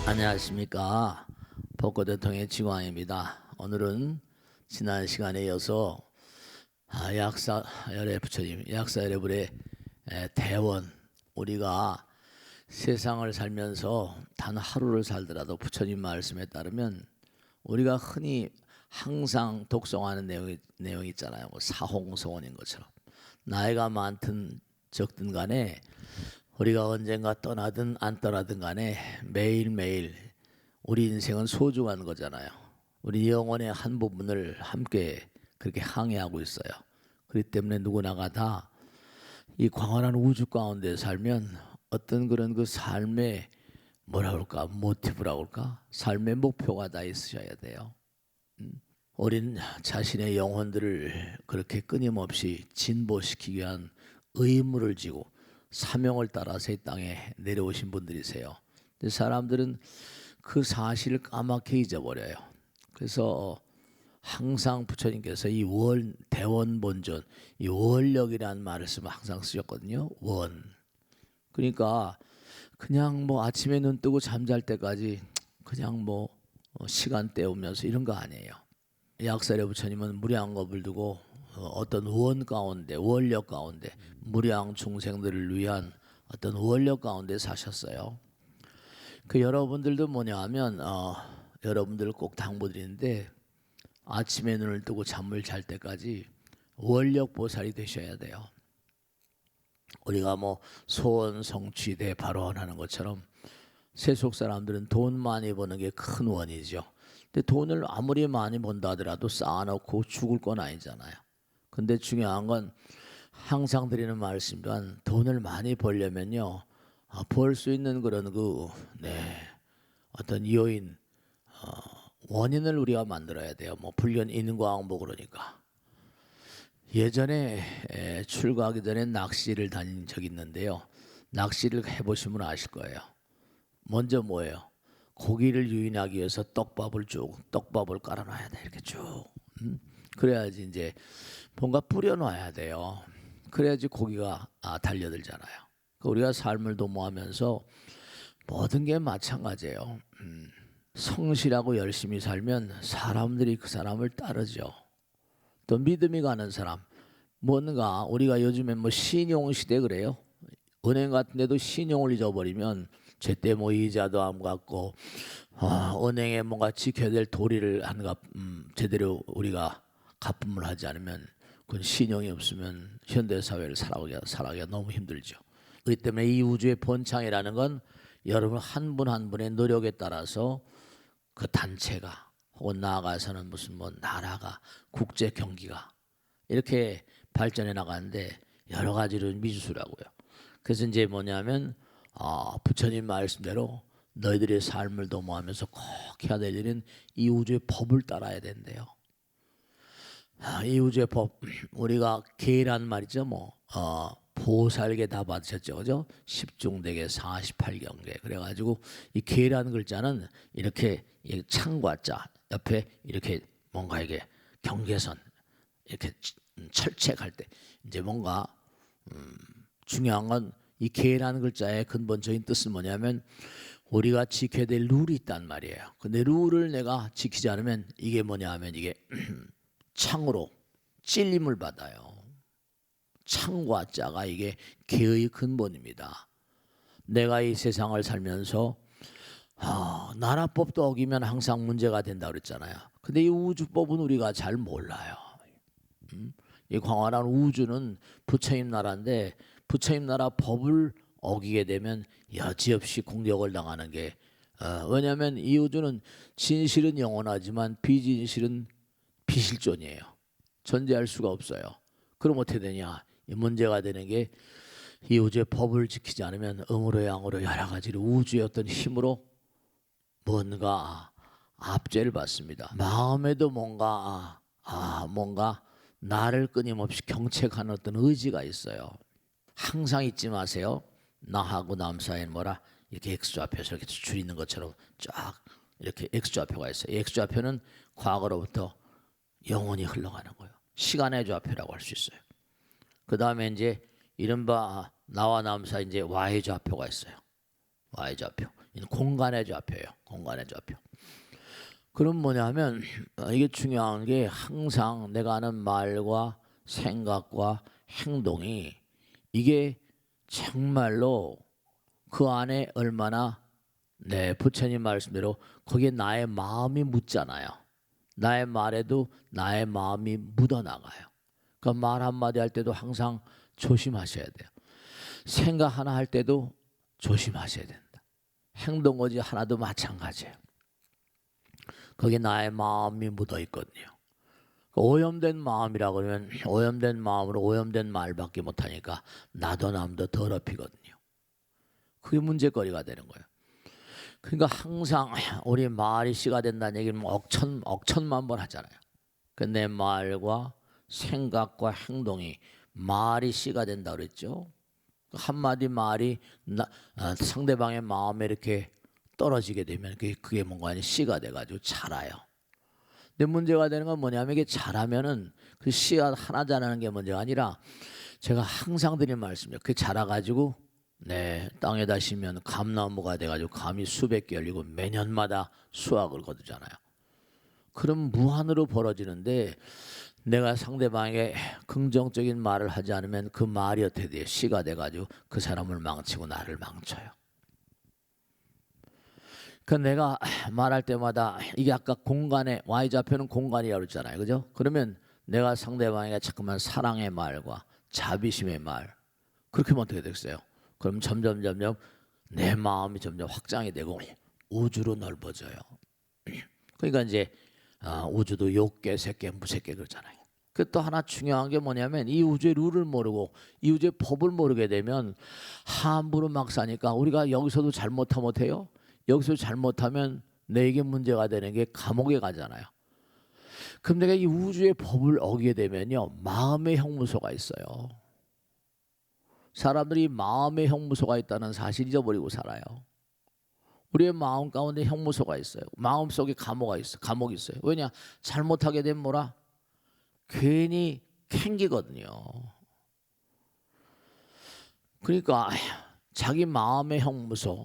안녕하십니까. 복고대통의 지광입니다. 오늘은 지난 시간에 이어서 약사열애 부처님, 약사열애불의 대원, 우리가 세상을 살면서 단 하루를 살더라도 부처님 말씀에 따르면 우리가 흔히 항상 독송하는 내용이 있잖아요. 뭐 사홍성원인 것처럼 나이가 많든 적든 간에 우리가 언젠가 떠나든 안 떠나든 간에 매일매일 우리 인생은 소중한 거잖아요. 우리 영혼의 한 부분을 함께 그렇게 항해하고 있어요. 그렇기 때문에 누구나가 다 이 광활한 우주 가운데 살면 어떤 그런 그 삶의 뭐라 그럴까, 모티브라고 할까, 삶의 목표가 다 있으셔야 돼요. 우린 자신의 영혼들을 그렇게 끊임없이 진보시키기 위한 의무를 지고 사명을 따라서 이 땅에 내려오신 분들이세요. 근데 사람들은 그 사실을 까맣게 잊어버려요. 그래서 항상 부처님께서 이 대원본전, 이 원력이라는 말씀을 항상 쓰셨거든요. 원. 그러니까 그냥 뭐 아침에 눈 뜨고 잠잘 때까지 그냥 뭐 시간 때우면서 이런 거 아니에요. 약사의 부처님은 무량겁을 두고 어떤 원 가운데, 원력 가운데 무량 중생들을 위한 어떤 원력 가운데 사셨어요. 그 여러분들도 뭐냐 하면 여러분들 꼭 당부드리는데 아침에 눈을 뜨고 잠을 잘 때까지 원력 보살이 되셔야 돼요. 우리가 뭐 소원 성취 대발원하는 것처럼 세속 사람들은 돈 많이 버는 게 큰 원이죠. 근데 돈을 아무리 많이 번다 하더라도 쌓아놓고 죽을 건 아니잖아요. 근데 중요한 건 항상 드리는 말씀이지만 돈을 많이 벌려면요, 벌 수 있는 그런 어떤 요인, 원인을 우리가 만들어야 돼요. 뭐 불견 인과응보 그러니까. 예전에 출가하기 전에 낚시를 다닌 적이 있는데요. 낚시를 해보시면 아실 거예요. 먼저 뭐예요? 고기를 유인하기 위해서 떡밥을 깔아놔야 돼. 이렇게 쭉. 그래야지 이제 뭔가 뿌려놔야 돼요. 그래야지 고기가 달려들잖아요. 우리가 삶을 도모하면서 모든 게 마찬가지예요. 성실하고 열심히 살면 사람들이 그 사람을 따르죠. 또 믿음이 가는 사람, 뭔가 우리가 요즘에 뭐 신용 시대 그래요. 은행 같은 데도 신용을 잊어버리면 제때 뭐 이자도 안 갚고 은행에 뭔가 지켜야 될 도리를 제대로 우리가 가품을 하지 않으면 그건 신용이 없으면 현대 사회를 살아가기가 너무 힘들죠. 그렇기 때문에 이 우주의 번창이라는 건 여러분 한 분 한 분의 노력에 따라서 그 단체가 혹은 나아가서는 무슨 뭐 나라가 국제 경기가 이렇게 발전해 나가는데 여러 가지로 미주수라고요. 그래서 이제 뭐냐면 부처님 말씀대로 너희들의 삶을 도모하면서 꼭 해야 될 일은 이 우주의 법을 따라야 된대요. 이 우주의 법, 우리가 계란 말이죠. 보살계 다 받으셨죠, 그죠? 10중대계 48경계. 그래가지고 이 계란 글자는 이렇게 창과 자 옆에 이렇게 뭔가 이게 경계선 이렇게 철책할 때 이제 뭔가 중요한 건 이 계라는 글자의 근본적인 뜻은 뭐냐면 우리가 지켜야 될 룰이 있단 말이에요. 근데 룰을 내가 지키지 않으면 이게 뭐냐 하면 이게 창으로 찔림을 받아요. 창과 자가 이게 계의 근본입니다. 내가 이 세상을 살면서 나라법도 어기면 항상 문제가 된다고 그랬잖아요. 근데 이 우주법은 우리가 잘 몰라요. 이 광활한 우주는 부처님 나라인데 부처님 나라 법을 어기게 되면 여지없이 공격을 당하는 게 왜냐하면 이 우주는 진실은 영원하지만 비진실은 비실존이에요. 존재할 수가 없어요. 그럼 어떻게 되냐? 이 문제가 되는 게 이 우주의 법을 지키지 않으면 음으로 양으로 여러 가지로 우주의 어떤 힘으로 뭔가 압제를 받습니다. 마음에도 뭔가 나를 끊임없이 경책하는 어떤 의지가 있어요. 항상 잊지 마세요. 나하고 남 사이엔 뭐라 이렇게 X좌표에서 이렇게 줄 있는 것처럼 쫙 이렇게 X좌표가 있어요. 이 X좌표는 과거로부터 영원히 흘러가는 거예요. 시간의 좌표라고 할 수 있어요. 그 다음에 이제 이른바 나와 남 사이 이제 Y좌표가 있어요. Y좌표. 공간의 좌표예요. 공간의 좌표. 그럼 뭐냐면 이게 중요한 게 항상 내가 하는 말과 생각과 행동이 이게 정말로 그 안에 얼마나 부처님 말씀대로 거기에 나의 마음이 묻잖아요. 나의 말에도 나의 마음이 묻어나가요. 그러니까 말 한마디 할 때도 항상 조심하셔야 돼요. 생각 하나 할 때도 조심하셔야 된다. 행동 거지 하나도 마찬가지예요. 거기에 나의 마음이 묻어 있거든요. 오염된 마음이라 그러면 오염된 마음으로 오염된 말밖에 못하니까 나도 남도 더럽히거든요. 그게 문제거리가 되는 거예요. 그러니까 항상 우리 말이 씨가 된다는 얘기는 억천만 번 하잖아요. 내 말과 생각과 행동이 말이 씨가 된다 그랬죠. 한마디 말이 상대방의 마음에 이렇게 떨어지게 되면 그게 뭔가 아니 씨가 돼가지고 자라요. 근데 문제가 되는 건 뭐냐면 이게 자라면은 그 씨가 하나 자라는 게 문제가 아니라 제가 항상 드린 말씀이에요. 그게 자라가지고 땅에다 심으면 감나무가 돼가지고 감이 수백 개 열리고 매년마다 수확을 거두잖아요. 그럼 무한으로 벌어지는데 내가 상대방에게 긍정적인 말을 하지 않으면 그 말이 어떻게 돼요? 씨가 돼가지고 그 사람을 망치고 나를 망쳐요. 그 내가 말할 때마다 이게 아까 공간의 Y좌표는 공간이라고 그랬잖아요. 그죠? 그러면 내가 상대방에게 자꾸만 사랑의 말과 자비심의 말 그렇게 하면 어떻게 되겠어요? 그럼 점점 내 마음이 점점 확장이 되고 우주로 넓어져요. 그러니까 이제 우주도 6개, 3개, 무색개 그러잖아요. 그 또 하나 중요한 게 뭐냐면 이 우주의 룰을 모르고 이 우주의 법을 모르게 되면 함부로 막 사니까 우리가 여기서도 잘못하면 못해요. 여기서 잘못하면 내게 문제가 되는 게 감옥에 가잖아요. 그럼 내가 이 우주의 법을 어기게 되면요 마음의 형무소가 있어요. 사람들이 마음의 형무소가 있다는 사실 잊어버리고 살아요. 우리의 마음 가운데 형무소가 있어요. 마음속에 감옥이 있어요. 왜냐? 잘못하게 되면 뭐라? 괜히 캥기거든요. 그러니까 자기 마음의 형무소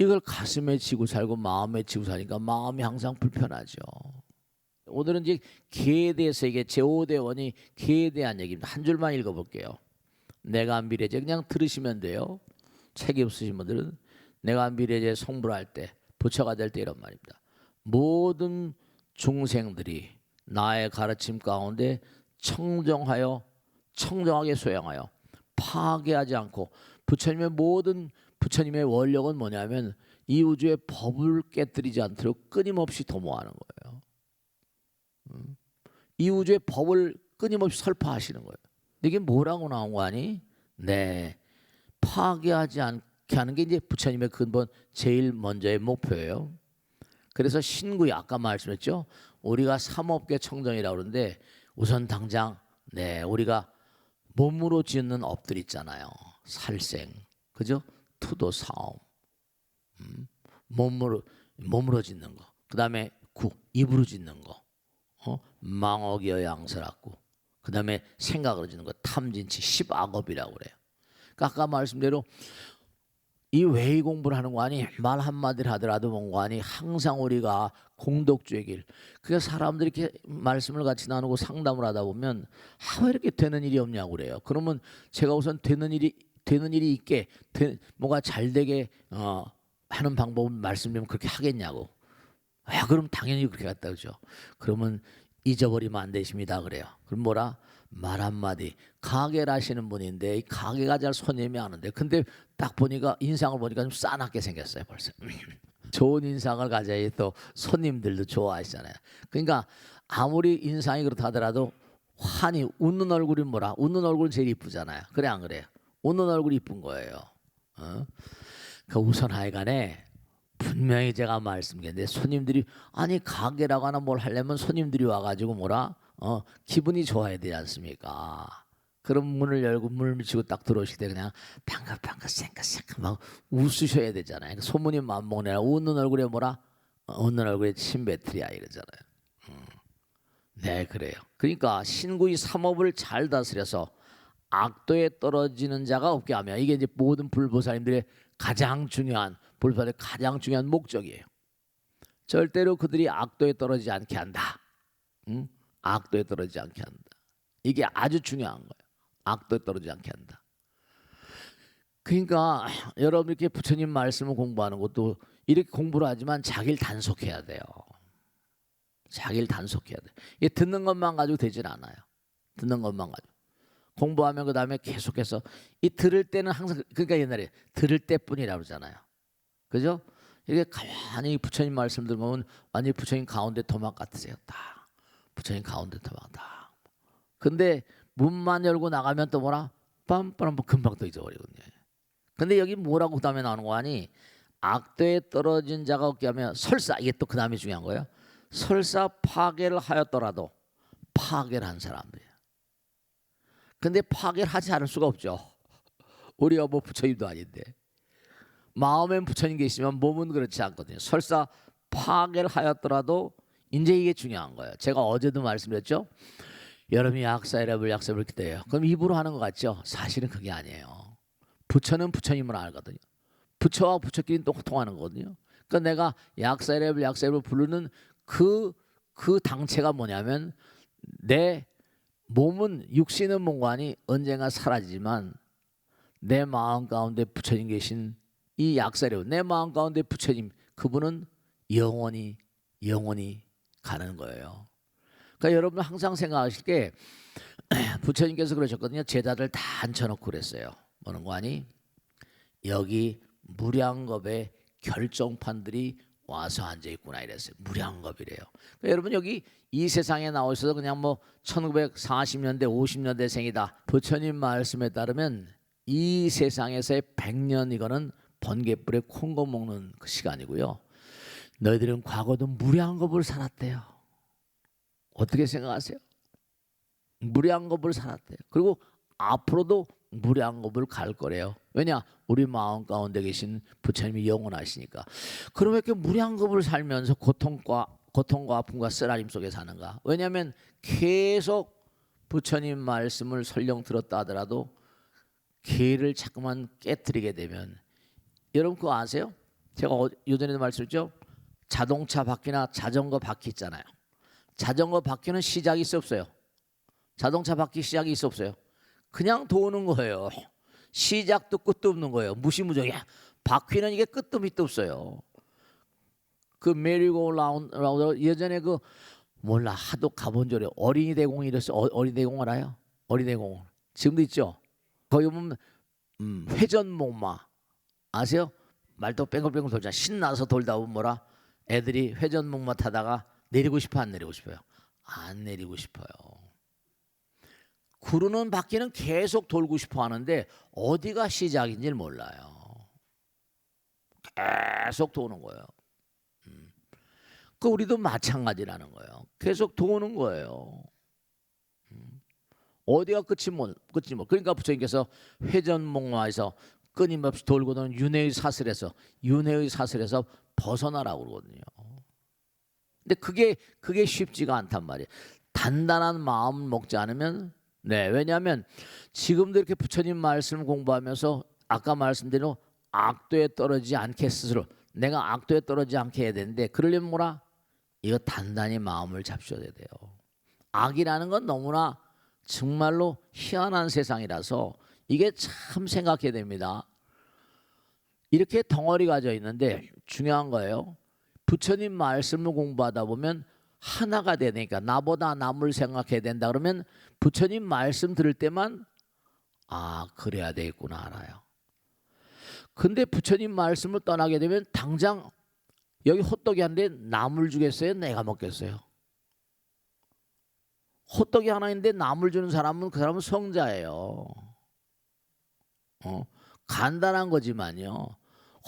이걸 가슴에 지고 살고 마음에 지고 사니까 마음이 항상 불편하죠. 오늘은 이제 개에 대해서 이게 제5대원이 개에 대한 얘기입니다. 한 줄만 읽어볼게요. 내가 미래제 그냥 들으시면 돼요. 책이 없으신 분들은 내가 미래제 성불할 때 부처가 될 때 이런 말입니다. 모든 중생들이 나의 가르침 가운데 청정하게 수행하여 파괴하지 않고 부처님의 원력은 뭐냐면 이 우주의 법을 깨뜨리지 않도록 끊임없이 도모하는 거예요. 이 우주의 법을 끊임없이 설파하시는 거예요. 이게 뭐라고 나온 거 아니? 파괴하지 않게 하는 게 이제 부처님의 근본 제일 먼저의 목표예요. 그래서 신구이 아까 말씀했죠. 우리가 삼업계 청정이라고 그러는데 우선 당장 우리가 몸으로 짓는 업들 있잖아요. 살생, 그죠? 투도, 사업, 몸으로 짓는 거. 그 다음에 입으로 짓는 거, 망어기어 양설하고. 그 다음에 생각으로 짓는 거, 탐진치, 십악업이라고 그래요. 그러니까 아까 말씀대로 이 외의 공부를 하는 거 아니 말 한마디를 하더라도 뭔가 아니 항상 우리가 공덕주의 길. 그래서 사람들이 이렇게 말씀을 같이 나누고 상담을 하다 보면 왜 이렇게 되는 일이 없냐고 그래요. 그러면 제가 우선 되는 일이 있게 뭐가 잘 되게 하는 방법을 말씀드리면 그렇게 하겠냐고. 그럼 당연히 그렇게 갔다 그죠. 그러면 잊어버리면 안 되십니다 그래요. 그럼 뭐라? 말 한마디. 가게를 하시는 분인데 이 가게가 잘 손님이 안 오는데 근데 딱 보니까 인상을 보니까 좀 싸납게 생겼어요 벌써. 좋은 인상을 가져야 또 손님들도 좋아하시잖아요. 그러니까 아무리 인상이 그렇다 하더라도 환히 웃는 얼굴이 뭐라? 웃는 얼굴은 제일 이쁘잖아요. 그래 안 그래요? 웃는 얼굴이 이쁜 거예요. 그 우선 하여간에 분명히 제가 말씀드렸는데 손님들이 아니 가게라고 하나 뭘 하려면 손님들이 와가지고 뭐라? 기분이 좋아야 되지 않습니까? 그럼 문을 열고 문을 미치고 딱 들어오실 때 그냥 반갑 생각 막 웃으셔야 되잖아요. 소문이 만목내라 웃는 얼굴에 뭐라? 웃는 얼굴에 침 뱉으랴 이러잖아요. 네 그래요. 그러니까 신구의 삼업을 잘 다스려서 악도에 떨어지는 자가 없게 하며, 이게 이제 모든 불보살님들의 가장 중요한, 불보살의 가장 중요한 목적이에요. 절대로 그들이 악도에 떨어지지 않게 한다. 응? 악도에 떨어지지 않게 한다. 이게 아주 중요한 거예요. 악도에 떨어지지 않게 한다. 그러니까 여러분 이렇게 부처님 말씀을 공부하는 것도 이렇게 공부를 하지만 자기를 단속해야 돼요. 자기를 단속해야 돼. 이게 듣는 것만 가지고 되질 않아요. 듣는 것만 가지고 공부하면 그 다음에 계속해서 이 들을 때는 항상, 그러니까 옛날에 들을 때뿐이라고 그러잖아요. 그죠? 이게 가만히 부처님 말씀 들으면 완전히 부처님 가운데 토막 같으세요. 다 부처님 가운데 토막 다. 근데 문만 열고 나가면 또 뭐라 빰빰 금방 또 잊어버리거든요. 근데 여기 뭐라고 그 다음에 나오는 거 아니? 악도에 떨어진 자가 없게 하면 설사, 이게 또 그 다음에 중요한 거예요. 설사 파괴를 하였더라도, 파괴를 한 사람들이에요. 근데 파괴를 하지 않을 수가 없죠. 우리가 뭐 부처님도 아닌데. 마음엔 부처님 계시지만 몸은 그렇지 않거든요. 설사 파괴를 하였더라도, 이제 이게 중요한 거예요. 제가 어제도 말씀드렸죠. 여러분이 약사이라블 약사를 기대요. 그럼 입으로 하는 것 같죠? 사실은 그게 아니에요. 부처는 부처님을 알거든요. 부처와 부처끼리는 또 통하는 거거든요. 그러니까 내가 약사이라블 약사이라블 부르는 그 당체가 뭐냐면, 내 몸은, 육신은 뭔가니 언젠가 사라지지만 내 마음 가운데 부처님 계신 이 약사이라블, 내 마음 가운데 부처님, 그분은 영원히 가는 거예요. 그러니까 여러분 항상 생각하실 게 부처님께서 그러셨거든요. 제자들 다 앉혀놓고 그랬어요. 뭐는 거 아니? 여기 무량겁의 결정판들이 와서 앉아있구나 이랬어요. 무량겁이래요. 그러니까 여러분 여기 이 세상에 나오셔서 그냥 뭐 1940년대 50년대 생이다. 부처님 말씀에 따르면 이 세상에서의 100년 이거는 번개불에 콩고 먹는 그 시간이고요. 너희들은 과거도 무량겁을 살았대요. 어떻게 생각하세요? 무량겁을 살았대요. 그리고 앞으로도 무량겁을 갈 거래요. 왜냐? 우리 마음 가운데 계신 부처님이 영원하시니까. 그럼 왜 이렇게 무량겁을 살면서 고통과 아픔과 쓰라림 속에 사는가? 왜냐하면 계속 부처님 말씀을 설령 들었다 하더라도 기회를 자꾸만 깨뜨리게 되면, 여러분 그거 아세요? 제가 요전에도 말씀드렸죠. 자동차 바퀴나 자전거 바퀴 있잖아요. 자전거 바퀴는 시작이 있어 없어요? 자동차 바퀴 시작이 있어 없어요? 그냥 도는 거예요. 시작도 끝도 없는 거예요. 무시무적이야. 바퀴는 이게 끝도 밑도 없어요. 그 메리고 라운드 예전에 그 몰라 하도 가본 줄 알아요. 어린이 대공이 이랬어요. 어린이 대공 알아요? 어린이 대공 지금도 있죠. 거기 보면 회전목마 아세요? 말도 뺑글뺑글 돌잖아. 신나서 돌다 보면 뭐라 애들이 회전목마 타다가 내리고 싶어 안 내리고 싶어요? 안 내리고 싶어요. 구르는 바퀴는 계속 돌고 싶어 하는데 어디가 시작인지 몰라요. 계속 도는 거예요. 그 우리도 마찬가지라는 거예요. 계속 도는 거예요. 어디가 끝이 뭐. 그러니까 부처님께서 회전목마에서 끊임없이 돌고 도는 윤회의 사슬에서 벗어나라고 그러거든요. 근데 그게 쉽지가 않단 말이에요. 단단한 마음 먹지 않으면. 네, 왜냐하면 지금도 이렇게 부처님 말씀을 공부하면서 아까 말씀대로 악도에 떨어지지 않게 스스로, 내가 악도에 떨어지지 않게 해야 되는데, 그러려면 뭐라? 이거 단단히 마음을 잡셔야 돼요. 악이라는 건 너무나 정말로 희한한 세상이라서 이게 참 생각해야 됩니다. 이렇게 덩어리가 져 있는데 중요한 거예요. 부처님 말씀을 공부하다 보면 하나가 되니까, 나보다 남을 생각해야 된다 그러면 부처님 말씀 들을 때만 그래야 되겠구나 알아요. 근데 부처님 말씀을 떠나게 되면 당장 여기 호떡이 한데 나물 주겠어요? 내가 먹겠어요? 호떡이 하나인데 나물 주는 사람은 그 사람은 성자예요. 간단한 거지만요.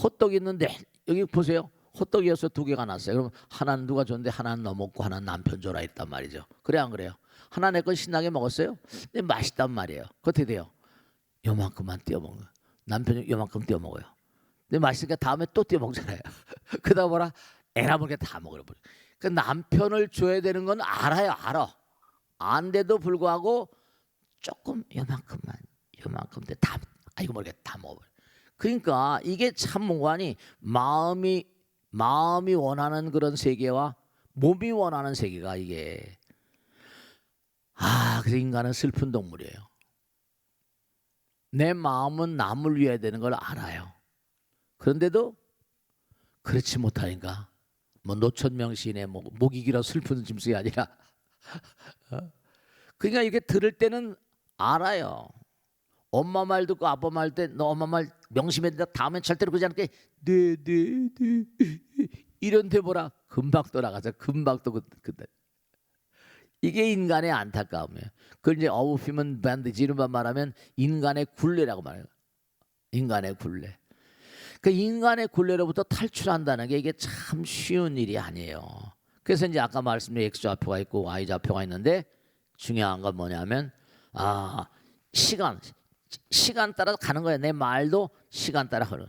호떡이 있는데 여기 보세요. 호떡이어서 2개가 났어요. 그럼 하나는 누가 줬는데 하나는 너 먹고 하나는 남편 줘라 했단 말이죠. 그래 안 그래요? 하나 내 건 신나게 먹었어요. 근데 맛있단 말이에요. 그거 어떻게 돼요? 요만큼만 띄워 먹어요. 남편이 요만큼 띄워 먹어요. 근데 맛있으니까 다음에 또 띄워 먹잖아요. 그러다 뭐라 애나 모르게 다 먹어버려. 그 남편을 줘야 되는 건 알아. 안돼도 불구하고 조금 요만큼만 이만큼 돼. 다 아이고 모르겠다. 다 먹어버려. 그러니까 이게 참 문관이 마음이 원하는 그런 세계와 몸이 원하는 세계가 이게 그래서 인간은 슬픈 동물이에요. 내 마음은 남을 위해 되는 걸 알아요. 그런데도 그렇지 못하니까 뭐 노천명 시인의 목이 길어 슬픈 짐승이 아니라 그러니까 이렇게 들을 때는 알아요. 엄마 말 듣고 아빠 말 때 너 엄마 말 명심했는데 다음엔 절대로 그러지 않게 네 이런 데 보라 금방 또 나가서 금방 또 그때 이게 인간의 안타까움이에요. 그걸 이제 어우피먼 밴드 이른바 말하면 인간의 굴레라고 말해요. 인간의 굴레. 그 인간의 굴레로부터 탈출한다는 게 이게 참 쉬운 일이 아니에요. 그래서 이제 아까 말씀드린 X 좌표가 있고 Y 좌표가 있는데 중요한 건 뭐냐면 시간 따라 가는 거예요. 내 말도 시간 따라 가는.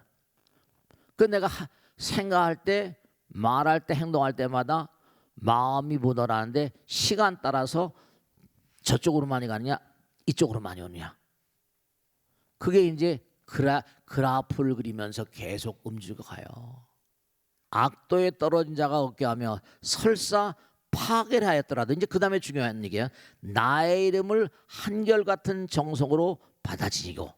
그 내가 생각할 때, 말할 때, 행동할 때마다 마음이 묻어나는데 시간 따라서 저쪽으로 많이 가느냐, 이쪽으로 많이 오느냐. 그게 이제 그래프를 그리면서 계속 움직여 가요. 악도에 떨어진 자가 없게 하며 설사 파괴를 하였더라도 이제 그 다음에 중요한 얘기예요. 나의 이름을 한결같은 정성으로 받아지고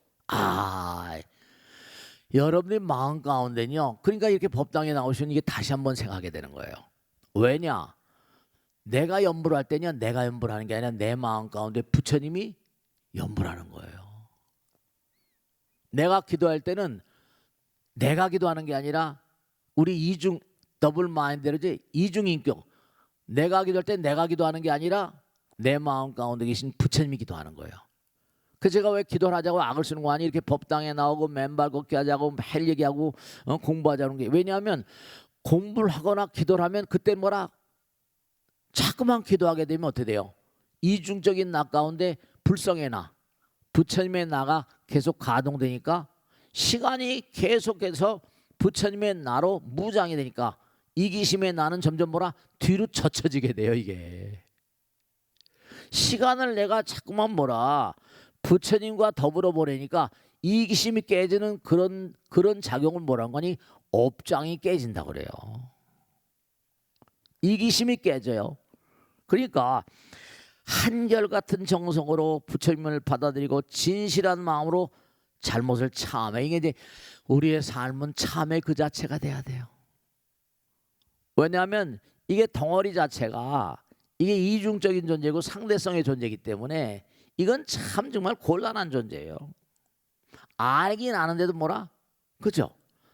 여러분의 마음 가운데는요. 그러니까 이렇게 법당에 나오시면 이게 다시 한번 생각하게 되는 거예요. 왜냐? 내가 연불할 때냐 내가 연불하는 게 아니라 내 마음 가운데 부처님이 연불하는 거예요. 내가 기도할 때는 내가 기도하는 게 아니라 우리 이중 더블 마인드로지 이중인격. 내가 기도할 때 내가 기도하는 게 아니라 내 마음 가운데 계신 부처님이 기도하는 거예요. 그 제가 왜 기도를 하자고 악을 쓰는 거 아니 이렇게 법당에 나오고 맨발 걷기 하자고 할 얘기하고 공부하자는 게 왜냐하면 공부를 하거나 기도를 하면 그때 뭐라 자꾸만 기도하게 되면 어떻게 돼요? 이중적인 나 가운데 불성의 나 부처님의 나가 계속 가동되니까 시간이 계속해서 부처님의 나로 무장이 되니까 이기심의 나는 점점 뭐라 뒤로 젖혀지게 돼요. 이게 시간을 내가 자꾸만 뭐라 부처님과 더불어 보내니까 이기심이 깨지는 그런 작용을 뭐라는 거니 업장이 깨진다고 그래요. 이기심이 깨져요. 그러니까 한결같은 정성으로 부처님을 받아들이고 진실한 마음으로 잘못을 참해. 이게 이제 우리의 삶은 참회 그 자체가 돼야 돼요. 왜냐하면 이게 덩어리 자체가 이게 이중적인 존재고 상대성의 존재이기 때문에 이건 참 정말 곤란한 존재예요. 알긴 아는데도 뭐라? 그죠?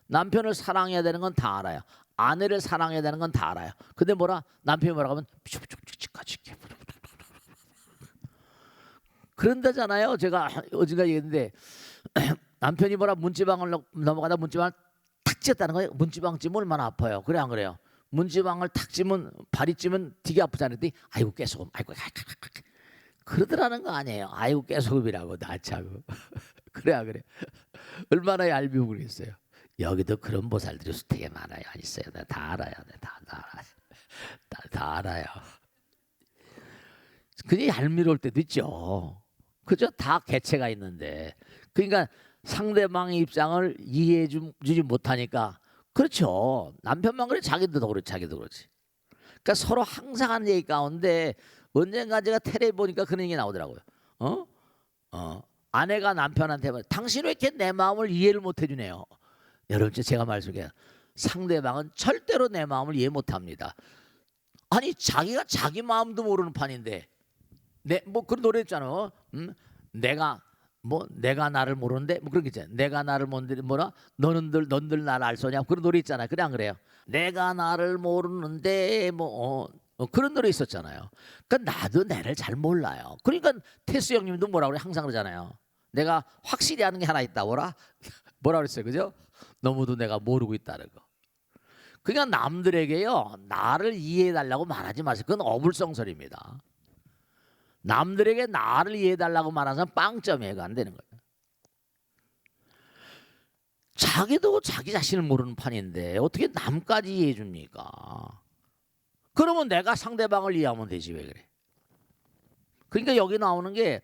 남편을 사랑해야 되는 건 다 알아요. 아내를 사랑해야 되는 건 다 알아요. 근데 뭐라? 남편이 뭐라고 하면 그런다잖아요. 제가 어딘가 얘기했는데 남편이 뭐라 문지방을 넘어가다 문지방을 탁 찢었다는 거예요. 문지방 찌면 얼마나 아파요. 그래 안 그래요? 문지방을 탁 찌면 발이 찌면 되게 아프잖아요. 아이고 깨소금 아이고 그러더라는 거 아니에요. 아이고 깨소금이라고 나차고 그래 안 그래? 얼마나 얄미우고 그랬어요. 여기도 그런 보살들이 되게 많아요. 있어요. 다 알아요. 다 알아요. 다 알아요. 그냥 얄미울 때도 있죠. 그죠? 다 개체가 있는데 그러니까 상대방의 입장을 이해해 주지 못하니까 그렇죠. 남편만 그래 자기도 그렇지 자기도 그렇지. 그러니까 서로 항상 하는 얘기 가운데 언젠가 제가 텔레비 보니까 그런 얘기 나오더라고요. 아내가 남편한테 당신 왜 이렇게 내 마음을 이해를 못 해주네요. 여러분 제가 말씀드려요. 상대방은 절대로 내 마음을 이해 못합니다. 아니 자기가 자기 마음도 모르는 판인데 뭐 그런 노래 있잖아. 내가 나를 모르는데 뭐 그런 게 있잖아. 내가 나를 모르는데 뭐라 너는들 나를 알 소냐 그런 노래 있잖아요. 그래 안 그래요? 내가 나를 모르는데 그런 노래 있었잖아요. 그러니까 나도 나를 잘 몰라요. 그러니까 태수 형님도 뭐라 그래 항상 그러잖아요. 내가 확실히 아는 게 하나 있다. 뭐라 그랬어요. 그죠? 너무도 내가 모르고 있다는 거. 그러니까 남들에게요 나를 이해해달라고 말하지 마세요. 그건 어불성설입니다. 남들에게 나를 이해해달라고 말하는 사람 빵점이에요. 안 되는 거예요. 자기도 자기 자신을 모르는 판인데 어떻게 남까지 이해해 줍니까? 그러면 내가 상대방을 이해하면 되지 왜 그래? 그러니까 여기 나오는 게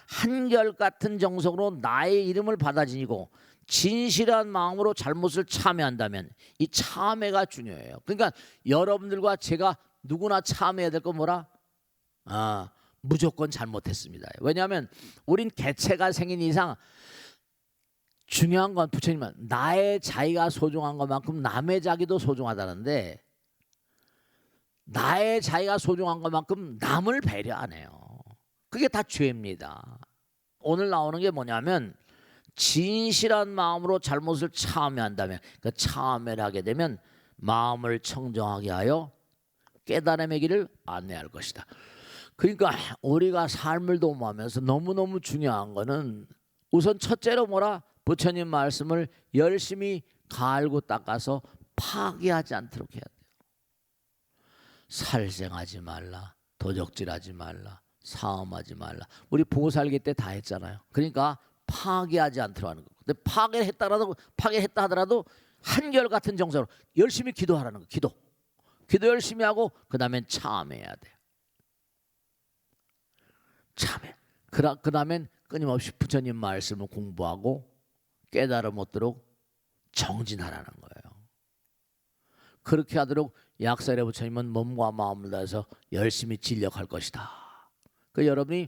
한결같은 정성으로 나의 이름을 받아지고 진실한 마음으로 잘못을 참회한다면, 이 참회가 중요해요. 그러니까 여러분들과 제가 누구나 참회해야 될 건 뭐라? 무조건 잘못했습니다. 왜냐하면 우린 개체가 생긴 이상 중요한 건, 부처님은 나의 자기가 소중한 것만큼 남의 자기도 소중하다는데, 나의 자기가 소중한 것만큼 남을 배려 안 해요. 그게 다 죄입니다. 오늘 나오는 게 뭐냐면, 진실한 마음으로 잘못을 참회한다면, 그 참회를 하게 되면 마음을 청정하게 하여 깨달음의 길을 안내할 것이다. 그러니까 우리가 삶을 도모하면서 너무너무 중요한 거는, 우선 첫째로 뭐라? 부처님 말씀을 열심히 갈고 닦아서 파괴하지 않도록 해야 돼요. 살생하지 말라, 도적질하지 말라, 사음하지 말라. 우리 보살기 때 다 했잖아요. 그러니까 파괴하지 않도록 하는 거고. 근데 파괴했다 하더라도 한결같은 정서로 열심히 기도하라는 거. 기도 열심히 하고 그다음엔 참회해야 돼요. 참회. 그다음엔 끊임없이 부처님 말씀을 공부하고 깨달음 얻도록 정진하라는 거예요. 그렇게 하도록 약사의 부처님은 몸과 마음을 다해서 열심히 진력할 것이다. 그 여러분이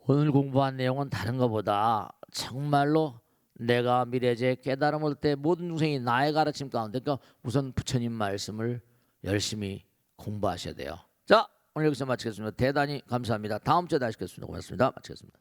오늘 공부한 내용은 다른 것보다 정말로 내가 미래제 깨달음을 얻을 때 모든 중생이 나의 가르침 가운데, 그러니까 우선 부처님 말씀을 열심히 공부하셔야 돼요. 자, 오늘 여기서 마치겠습니다. 대단히 감사합니다. 다음 주에 다시 뵙겠습니다. 고맙습니다. 마치겠습니다.